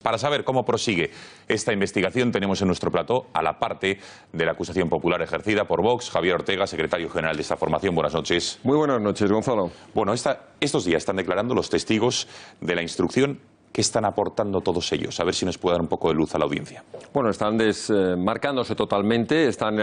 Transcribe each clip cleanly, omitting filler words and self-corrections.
Para saber cómo prosigue esta investigación tenemos en nuestro plató a la parte de la acusación popular ejercida por Vox, Javier Ortega, secretario general de esta formación. Buenas noches. Muy buenas noches, Gonzalo. Bueno, estos días están declarando los testigos de la instrucción. ¿Qué están aportando todos ellos? A ver si nos puede dar un poco de luz a la audiencia. Bueno, están desmarcándose totalmente, están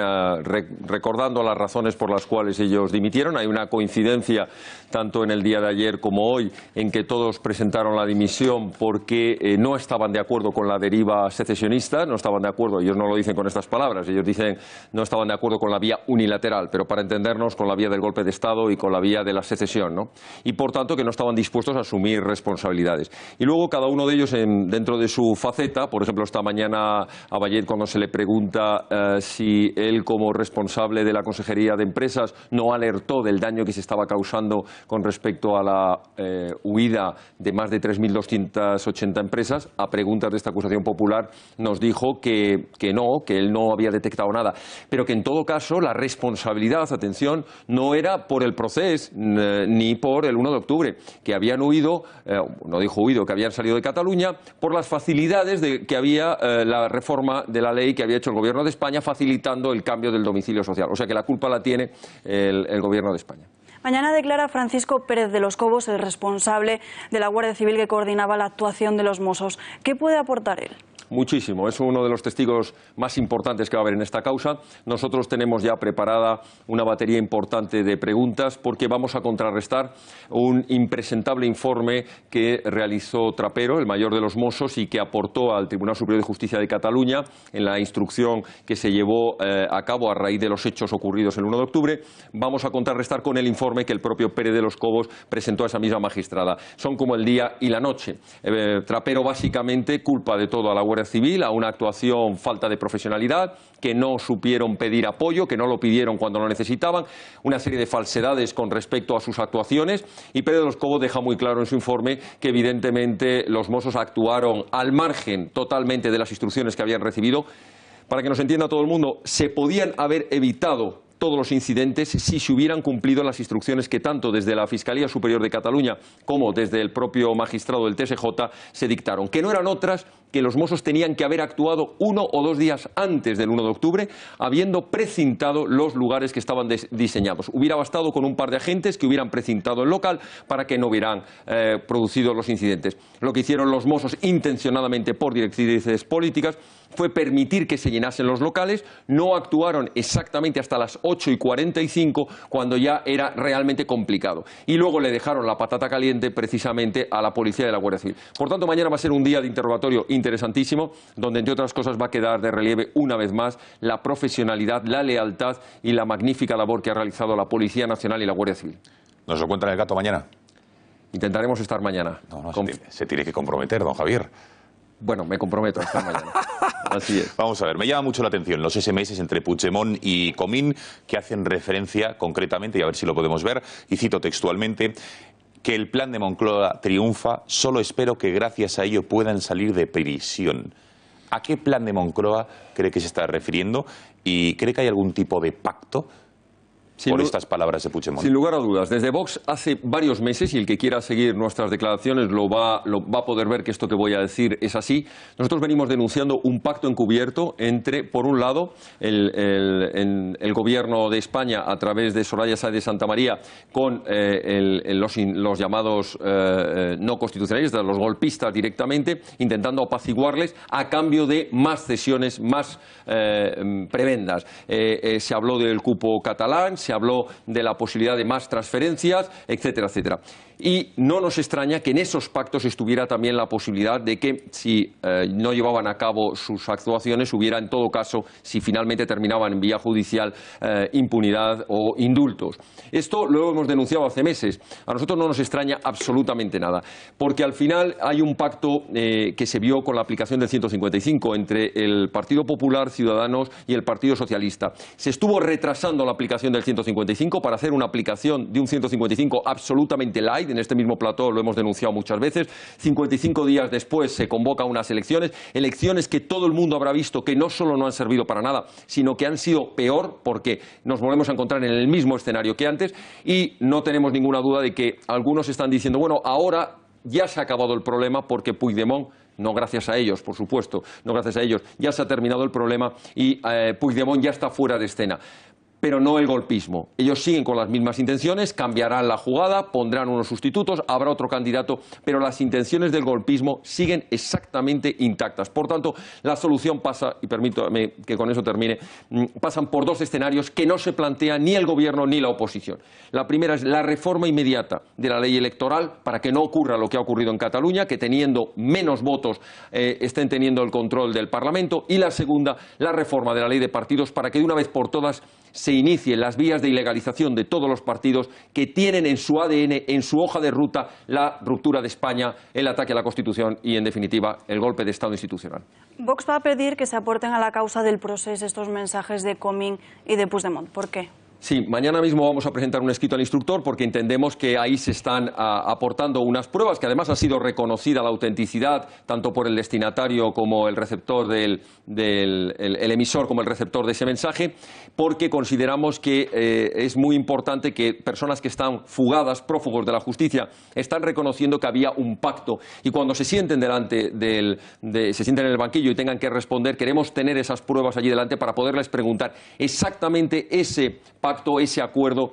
recordando las razones por las cuales ellos dimitieron. Hay una coincidencia tanto en el día de ayer como hoy en que todos presentaron la dimisión porque no estaban de acuerdo con la deriva secesionista, no estaban de acuerdo, ellos no lo dicen con estas palabras, ellos dicen no estaban de acuerdo con la vía unilateral, pero para entendernos con la vía del golpe de Estado y con la vía de la secesión, ¿no? Y por tanto que no estaban dispuestos a asumir responsabilidades. Y luego cada uno de ellos dentro de su faceta, por ejemplo esta mañana a Vallet cuando se le pregunta si él como responsable de la Consejería de Empresas no alertó del daño que se estaba causando con respecto a la huida de más de 3.280 empresas, a preguntas de esta acusación popular nos dijo que él no había detectado nada, pero que en todo caso la responsabilidad, atención, no era por el proceso ni por el 1 de octubre, que habían huido, no dijo huido, que habían salido de Cataluña por las facilidades que había la reforma de la ley que había hecho el Gobierno de España facilitando el cambio del domicilio social. O sea que la culpa la tiene el Gobierno de España. Mañana declara Francisco Pérez de los Cobos, el responsable de la Guardia Civil que coordinaba la actuación de los Mossos. ¿Qué puede aportar él? Muchísimo, es uno de los testigos más importantes que va a haber en esta causa. Nosotros tenemos ya preparada una batería importante de preguntas porque vamos a contrarrestar un impresentable informe que realizó Trapero, el mayor de los Mossos, y que aportó al Tribunal Superior de Justicia de Cataluña en la instrucción que se llevó a cabo a raíz de los hechos ocurridos el 1 de octubre. Vamos a contrarrestar con el informe que el propio Pérez de los Cobos presentó a esa misma magistrada. Son como el día y la noche. Trapero básicamente culpa de todo a la Guardia Civil, a una actuación falta de profesionalidad, que no supieron pedir apoyo, que no lo pidieron cuando lo necesitaban, una serie de falsedades con respecto a sus actuaciones, y Pérez de los Cobos deja muy claro en su informe que evidentemente los Mossos actuaron al margen totalmente de las instrucciones que habían recibido. Para que nos entienda todo el mundo, se podían haber evitado todos los incidentes si se hubieran cumplido las instrucciones que tanto desde la Fiscalía Superior de Cataluña como desde el propio magistrado del TSJ se dictaron, que no eran otras que los Mossos tenían que haber actuado 1 o 2 días antes del 1 de octubre, habiendo precintado los lugares que estaban diseñados. Hubiera bastado con un par de agentes que hubieran precintado el local para que no hubieran producido los incidentes. Lo que hicieron los Mossos intencionadamente por directrices políticas fue permitir que se llenasen los locales, no actuaron exactamente hasta las 8:45 cuando ya era realmente complicado. Y luego le dejaron la patata caliente precisamente a la policía de la Guardia Civil. Por tanto, mañana va a ser un día de interrogatorio interesantísimo, donde entre otras cosas va a quedar de relieve una vez más la profesionalidad, la lealtad y la magnífica labor que ha realizado la Policía Nacional y la Guardia Civil. ¿Nos lo cuentan el gato mañana? Intentaremos estar mañana. No, se tiene que comprometer, don Javier. Bueno, me comprometo a estar mañana. Así es. Vamos a ver, me llama mucho la atención los SMS entre Puigdemont y Comín que hacen referencia concretamente, y a ver si lo podemos ver, y cito textualmente, que el plan de Moncloa triunfa, solo espero que gracias a ello puedan salir de prisión. ¿A qué plan de Moncloa cree que se está refiriendo? ¿Y cree que hay algún tipo de pacto por estas palabras de Puigdemont? Sin lugar a dudas. Desde Vox hace varios meses, y el que quiera seguir nuestras declaraciones lo va a poder ver que esto que voy a decir es así, nosotros venimos denunciando un pacto encubierto entre, por un lado, el Gobierno de España a través de Soraya Sáenz de Santamaría con los llamados no constitucionalistas, los golpistas directamente, intentando apaciguarles a cambio de más cesiones, más prebendas. Se habló del cupo catalán, se habló de la posibilidad de más transferencias, etcétera, etcétera. Y no nos extraña que en esos pactos estuviera también la posibilidad de que, si no llevaban a cabo sus actuaciones, hubiera en todo caso, si finalmente terminaban en vía judicial, impunidad o indultos. Esto lo hemos denunciado hace meses. A nosotros no nos extraña absolutamente nada, porque al final hay un pacto que se vio con la aplicación del 155 entre el Partido Popular, Ciudadanos y el Partido Socialista. Se estuvo retrasando la aplicación del 155 para hacer una aplicación de un 155 absolutamente light. En este mismo plató lo hemos denunciado muchas veces. 55 días después se convocan unas elecciones que todo el mundo habrá visto que no solo no han servido para nada, sino que han sido peor, porque nos volvemos a encontrar en el mismo escenario que antes, y no tenemos ninguna duda de que algunos están diciendo, bueno, ahora ya se ha acabado el problema porque Puigdemont no gracias a ellos, por supuesto, no gracias a ellos, ya se ha terminado el problema y Puigdemont ya está fuera de escena. Pero no el golpismo. Ellos siguen con las mismas intenciones, cambiarán la jugada, pondrán unos sustitutos, habrá otro candidato, pero las intenciones del golpismo siguen exactamente intactas. Por tanto, la solución pasa, y permítame que con eso termine, pasan por dos escenarios que no se plantean ni el gobierno ni la oposición. La primera es la reforma inmediata de la ley electoral para que no ocurra lo que ha ocurrido en Cataluña, que teniendo menos votos estén teniendo el control del Parlamento, y la segunda, la reforma de la ley de partidos para que de una vez por todas se inicien las vías de ilegalización de todos los partidos que tienen en su ADN, en su hoja de ruta, la ruptura de España, el ataque a la Constitución y, en definitiva, el golpe de Estado institucional. Vox va a pedir que se aporten a la causa del proceso estos mensajes de Comín y de Puigdemont. ¿Por qué? Sí, mañana mismo vamos a presentar un escrito al instructor porque entendemos que ahí se están aportando unas pruebas que además ha sido reconocida la autenticidad tanto por el destinatario como el receptor el emisor como el receptor de ese mensaje, porque consideramos que es muy importante que personas que están fugadas, prófugos de la justicia, están reconociendo que había un pacto y cuando se sienten se sienten en el banquillo y tengan que responder, queremos tener esas pruebas allí delante para poderles preguntar exactamente ese pacto, ese acuerdo,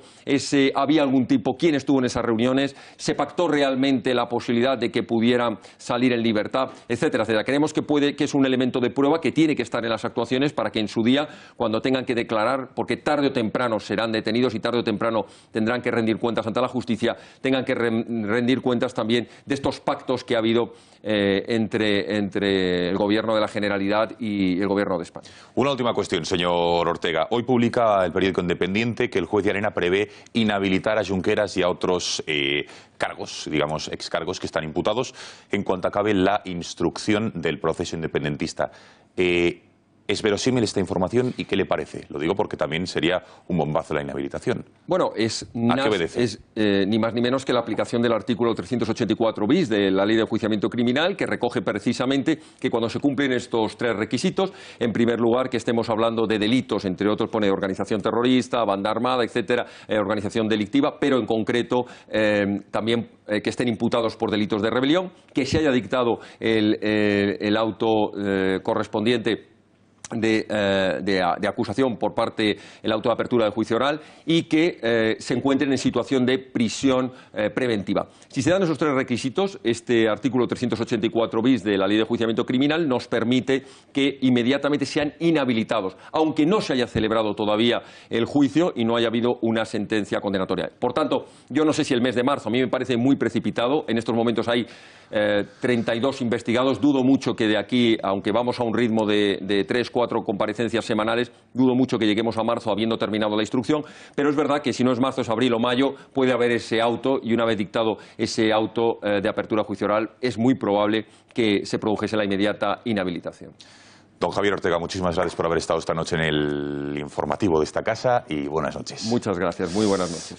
había algún tipo, quién estuvo en esas reuniones, se pactó realmente la posibilidad de que pudieran salir en libertad, etcétera, etcétera. Creemos que es un elemento de prueba que tiene que estar en las actuaciones para que en su día, cuando tengan que declarar, porque tarde o temprano serán detenidos y tarde o temprano tendrán que rendir cuentas ante la justicia, tengan que rendir cuentas también de estos pactos que ha habido entre el Gobierno de la Generalidad y el Gobierno de España. Una última cuestión, señor Ortega. Hoy publica el periódico Independiente que el juez de Llarena prevé inhabilitar a Junqueras y a otros cargos, digamos, excargos que están imputados en cuanto acabe la instrucción del proceso independentista. ¿Es verosímil esta información y qué le parece? Lo digo porque también sería un bombazo la inhabilitación. Bueno, es ni más ni menos que la aplicación del artículo 384 bis de la Ley de Enjuiciamiento Criminal, que recoge precisamente que cuando se cumplen estos tres requisitos, en primer lugar que estemos hablando de delitos, entre otros pone organización terrorista, banda armada, etcétera, organización delictiva, pero en concreto también que estén imputados por delitos de rebelión, que se haya dictado el auto correspondiente de acusación por parte del auto de apertura de juicio oral y que se encuentren en situación de prisión preventiva. Si se dan esos tres requisitos, este artículo 384 bis de la Ley de Enjuiciamiento Criminal nos permite que inmediatamente sean inhabilitados, aunque no se haya celebrado todavía el juicio y no haya habido una sentencia condenatoria. Por tanto, yo no sé si el mes de marzo, a mí me parece muy precipitado, en estos momentos hay 32 investigados, dudo mucho que de aquí, aunque vamos a un ritmo de 3-4 comparecencias semanales, dudo mucho que lleguemos a marzo habiendo terminado la instrucción, pero es verdad que si no es marzo, es abril o mayo, puede haber ese auto y una vez dictado ese auto de apertura a juicio oral, es muy probable que se produjese la inmediata inhabilitación. Don Javier Ortega, muchísimas gracias por haber estado esta noche en el informativo de esta casa y buenas noches. Muchas gracias, muy buenas noches.